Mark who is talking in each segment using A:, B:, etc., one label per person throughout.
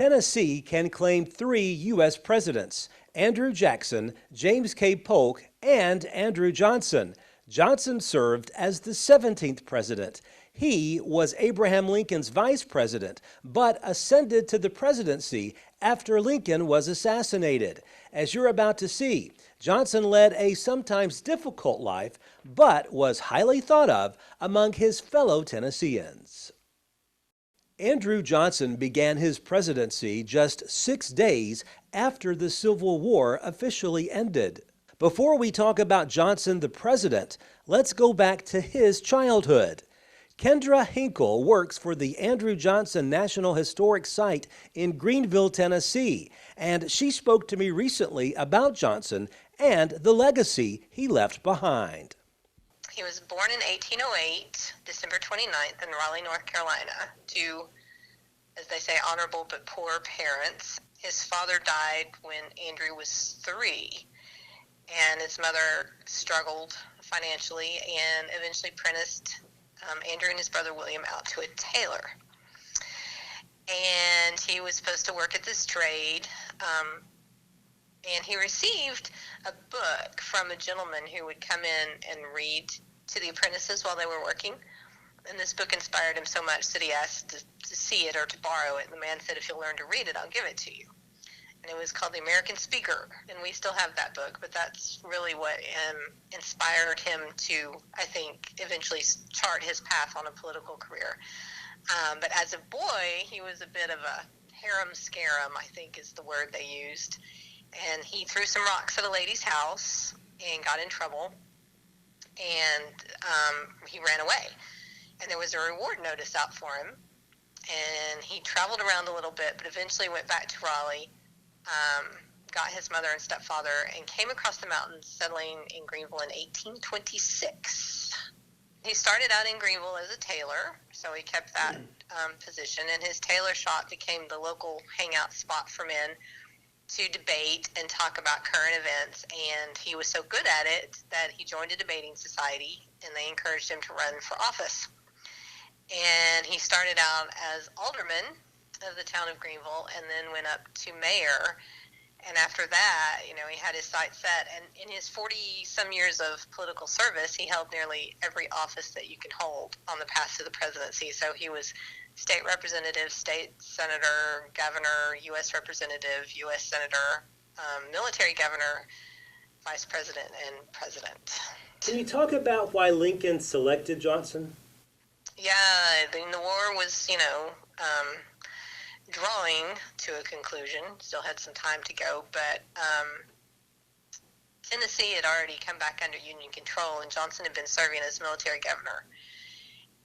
A: Tennessee can claim 3 U.S. presidents: Andrew Jackson, James K. Polk, and Andrew Johnson. Johnson served as the 17th president. He was Abraham Lincoln's vice president, but ascended to the presidency after Lincoln was assassinated. As you're about to see, Johnson led a sometimes difficult life, but was highly thought of among his fellow Tennesseans. Andrew Johnson began his presidency just 6 days after the Civil War officially ended. Before we talk about Johnson the president, let's go back to his childhood. Kendra Hinkle works for the Andrew Johnson National Historic Site in Greeneville, Tennessee, and she spoke to me recently about Johnson and the legacy he left behind.
B: He was born in 1808, December 29th, in Raleigh, North Carolina, to, as they say, honorable but poor parents. His father died when Andrew was 3, and his mother struggled financially and eventually apprenticed Andrew and his brother William out to a tailor. And he was supposed to work at this trade, and he received a book from a gentleman who would come in and read to the apprentices while they were working. And this book inspired him so much that he asked to see it or to borrow it. And the man said, "If you'll learn to read it, I'll give it to you." And it was called The American Speaker. And we still have that book, but that's really what inspired him to, I think, eventually chart his path on a political career. But as a boy, he was a bit of a harem-scarum, I think is the word they used. And he threw some rocks at a lady's house and got in trouble. And he ran away. And there was a reward notice out for him. And he traveled around a little bit, but eventually went back to Raleigh, got his mother and stepfather, and came across the mountains, settling in Greeneville in 1826. He started out in Greeneville as a tailor, so he kept that position, and his tailor shop became the local hangout spot for men to debate and talk about current events. And he was so good at it that he joined a debating society, and they encouraged him to run for office. And he started out as alderman of the town of Greeneville, and then went up to mayor. And after that, he had his sights set. And in his 40-some years of political service, he held nearly every office that you can hold on the path to the presidency. So he was state representative, state senator, governor, U.S. representative, U.S. senator, military governor, vice president, and president.
A: Can you talk about why Lincoln selected Johnson?
B: Yeah, the war was, drawing to a conclusion. Still had some time to go, but Tennessee had already come back under Union control, and Johnson had been serving as military governor.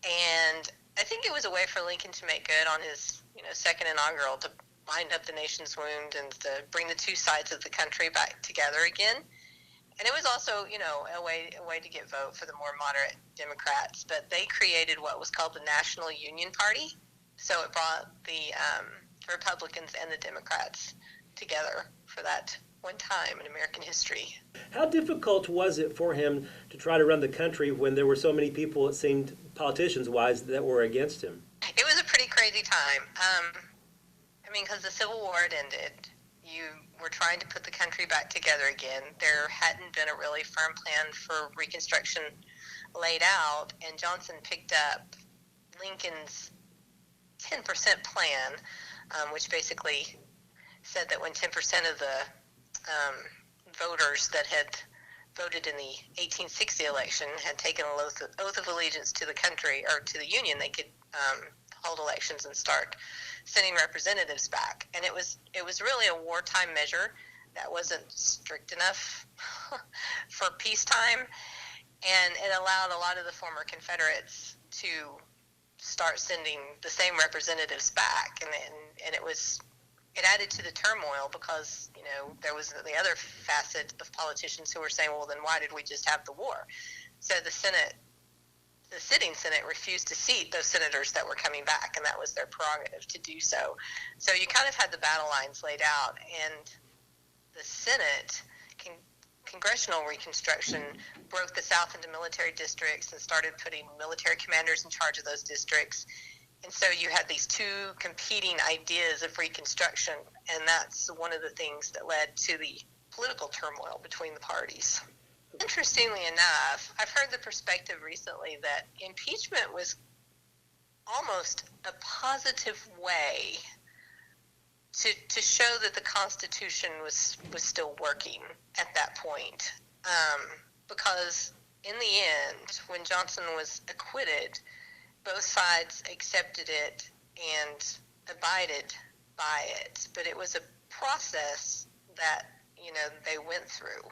B: And I think it was a way for Lincoln to make good on his, second inaugural, to bind up the nation's wound and to bring the two sides of the country back together again. And it was also, a way to get vote for the more moderate Democrats. But they created what was called the National Union Party. So it brought the Republicans and the Democrats together for that one time in American history.
A: How difficult was it for him to try to run the country when there were so many people, it seemed, politicians-wise, that were against him?
B: It was a pretty crazy time. Because the Civil War had ended. You were trying to put the country back together again. There hadn't been a really firm plan for Reconstruction laid out, and Johnson picked up Lincoln's 10% plan, which basically said that when 10% of the voters that had voted in the 1860 election had taken an oath of allegiance to the country or to the Union, they could hold elections and start sending representatives back. And it was really a wartime measure that wasn't strict enough for peacetime, and it allowed a lot of the former Confederates to start sending the same representatives back, and it added to the turmoil because there was the other facet of politicians who were saying, well, then why did we just have the war? So the sitting Senate refused to seat those senators that were coming back, and that was their prerogative to do so. So you kind of had the battle lines laid out, and the Senate, congressional Reconstruction, broke the South into military districts and started putting military commanders in charge of those districts. And so you had these two competing ideas of Reconstruction, and that's one of the things that led to the political turmoil between the parties. Interestingly enough, I've heard the perspective recently that impeachment was almost a positive way to show that the Constitution was still working at that point. Because in the end, when Johnson was acquitted, both sides accepted it and abided by it. But it was a process that, they went through.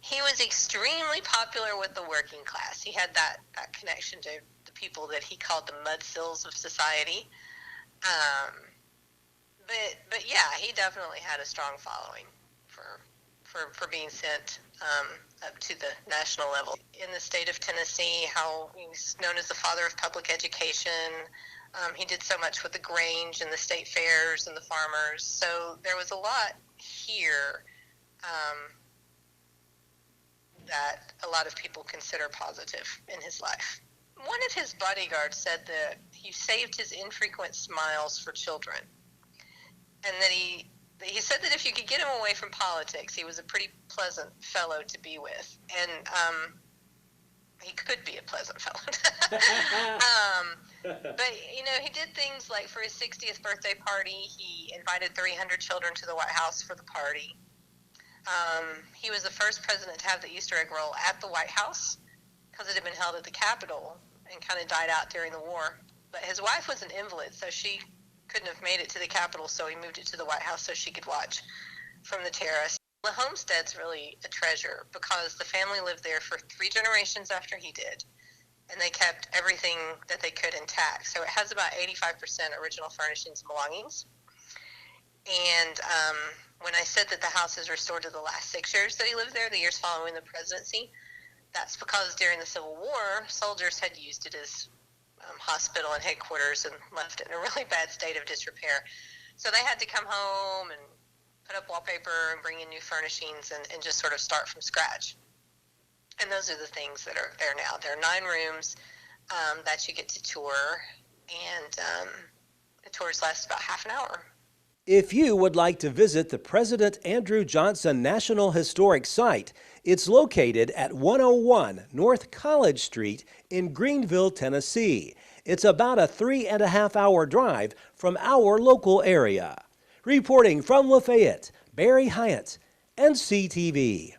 B: He was extremely popular with the working class. He had that connection to the people that he called the mudsills of society. But yeah, he definitely had a strong following for being sent up to the national level. In the state of Tennessee, how he's known as the father of public education. He did so much with the Grange and the state fairs and the farmers. So there was a lot here that a lot of people consider positive in his life. One of his bodyguards said that he saved his infrequent smiles for children, and that he said that if you could get him away from politics, he was a pretty pleasant fellow to be with, and he could be a pleasant fellow. But he did things like for his 60th birthday party, he invited 300 children to the White House for the party. He was the first president to have the Easter egg roll at the White House because it had been held at the Capitol and kind of died out during the war. But his wife was an invalid, so she couldn't have made it to the Capitol, so he moved it to the White House so she could watch from the terrace. The homestead's really a treasure because the family lived there for 3 generations after he did, and they kept everything that they could intact. So it has about 85% original furnishings and belongings. And when I said that the house is restored to the last 6 years that he lived there, the years following the presidency, that's because during the Civil War, soldiers had used it as hospital and headquarters and left it in a really bad state of disrepair. So they had to come home and put up wallpaper and bring in new furnishings and just sort of start from scratch. And those are the things that are there now. There are 9 rooms that you get to tour, and the tours last about half an hour.
A: If you would like to visit the President Andrew Johnson National Historic Site, it's located at 101 North College Street in Greeneville, Tennessee. It's about a 3.5-hour drive from our local area. Reporting from Lafayette, Barry Hiett, NCTV.